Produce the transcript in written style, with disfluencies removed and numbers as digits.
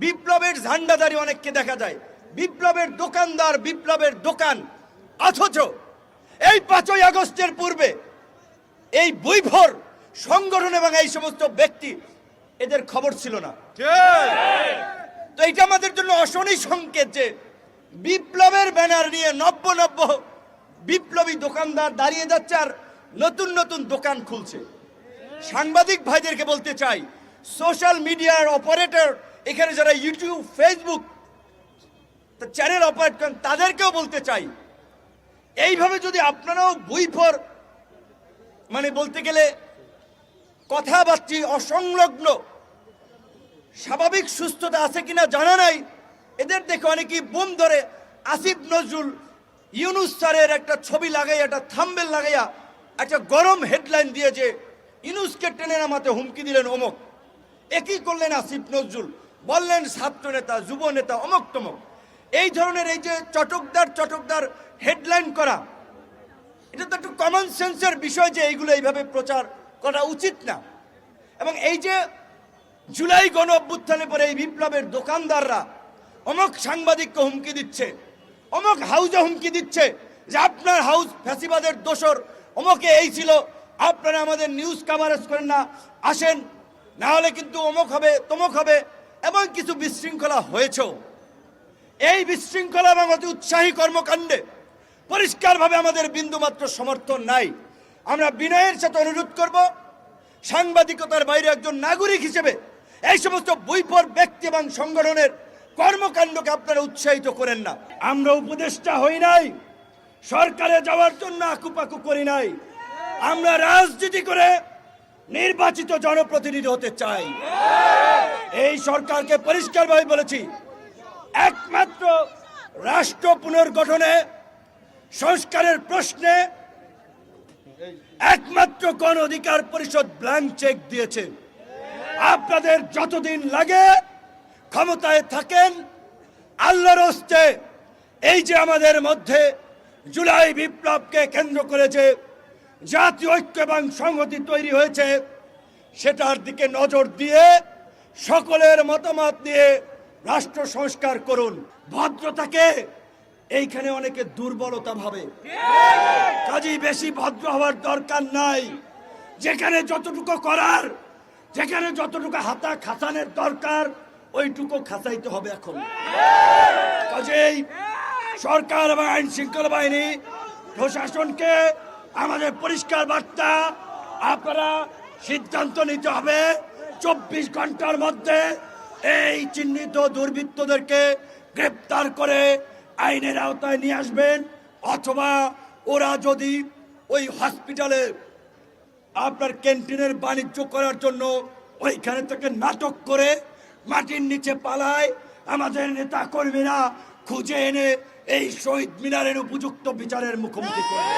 বিপ্লবের ঝান্ডাধারী অনেককে দেখা যায়, বিপ্লবের দোকানদার, বিপ্লবের দোকান। অথচ এই 5ই আগস্টের পূর্বে এই বৈভর সংগঠন এবং এই সমস্ত ব্যক্তি, এদের খবর ছিল না। তো এটা আমাদের জন্য অশনি সংকেত যে বিপ্লবের ব্যানার নিয়ে নব্য বিপ্লবী দোকানদার দাঁড়িয়ে যাচ্ছে আর নতুন নতুন দোকান খুলছে। সাংবাদিক ভাইদেরকে বলতে চাই, সোশ্যাল মিডিয়ার অপারেটর, এখানে যারা ইউটিউব, ফেসবুক চ্যানেল অপারেট করেন, তাদেরকেও বলতে চাই, এইভাবে যদি আপনারাও বৈভর মানে বলতে গেলে কথাবার্তা অসংলগ্ন, স্বাভাবিক সুস্থতা আছে কিনা জানা নাই, এদের দেখে অনেকেই বোম ধরে আসিফ নজরুল ইউনুস স্যারের একটা ছবি লাগাইয়া, একটা থাম্বনেল লাগাইয়া একটা গরম হেডলাইন দিয়ে যে ইউনুসকে টেনে নামাতে হুমকি দিলেন অমক। একই করলেন আসিফ নজরুল, বললেন ছাত্র নেতা, যুব নেতা, অমক তমক। এই ধরনের এই যে চটকদার হেডলাইন করা, এটা তো একটু কমন সেন্সের বিষয় যে এইগুলো এইভাবে প্রচার করা উচিত না। এবং এই যে জুলাই গণ অভ্যুত্থানে পরে এই বিপ্লবের দোকানদাররা অমক সাংবাদিককে হুমকি দিচ্ছে, অমক হাউজে হুমকি দিচ্ছে যে আপনার হাউস ফ্যাসিবাদের দোসর, অমকে এই ছিল, আপনারা আমাদের নিউজ কভারেজ করেন না, আসেন, না হলে কিন্তু অমক হবে, তমক হবে। এবং কিছু বিশৃঙ্খলা হয়েছেও। এই বিশৃঙ্খলা এবং অতি উৎসাহী কর্মকাণ্ডে পরিষ্কারভাবে আমাদের বিন্দুমাত্র সমর্থন নাই। আমরা বিনয়ের সাথে অনুরোধ করব, সাংবাদিকতার বাইরে একজন নাগরিক হিসেবে এই সমস্ত বৈভর ব্যক্তি এবং সংগঠনের কর্মকাণ্ডকে আপনারা উৎসাহিত করেন না। আমরা উপদেষ্টা হই নাই, সরকারে যাওয়ার জন্য আকুপাকু করি নাই, আমরা রাজনীতি করে নির্বাচিত জনপ্রতিনিধি হতে চাই। এই সরকারকে পরিষ্কারভাবে বলেছি, একমাত্র রাষ্ট্র পুনর্গঠনে, সংস্কারের প্রশ্নে একমাত্র গণ অধিকার পরিষদ ব্ল্যাঙ্ক চেক দিয়েছে। আপনাদের যতদিন লাগে ক্ষমতায় থাকেন, আল্লাহর হস্তে এই যে আমাদের মধ্যে জুলাই বিপ্লবকে কেন্দ্র করেছে জাতীয় ঐক্য এবং সংহতি তৈরি হয়েছে, সেটার দিকে নজর দিয়ে সকলের মতামত নিয়ে রাষ্ট্র সংস্কার করুন। ভদ্রতাকে এইখানে অনেকে দুর্বলতা ভাবে, কাজেই বেশি ভদ্র হওয়ার দরকার নাই। যেখানে যতটুকু করার, যেখানে যতটুকু হাতা খাসানের দরকার, ওইটুকু খাসাইতে হবে এখন। কাজেই সরকার এবং আইন শৃঙ্খলা বাহিনী, প্রশাসনকে আমাদের পরিষ্কার বার্তা, আপনারা সিদ্ধান্ত নিতে হবে 24 ঘন্টার মধ্যে এই চিহ্নিত দুর্বৃত্তদেরকে গ্রেপ্তার করে আইনের আওতায় নিয়ে আসবেন। অথবা ওরা যদি ওই হসপিটালে আপনার ক্যান্টিনের বাণিজ্য করার জন্য ওইখানে থেকে নাটক করে মাটির নিচে পালায়, আমাদের নেতা কর্মীরা খুঁজে এনে এই শহীদ মিনারের উপযুক্ত বিচারের মুখোমুখি করবে।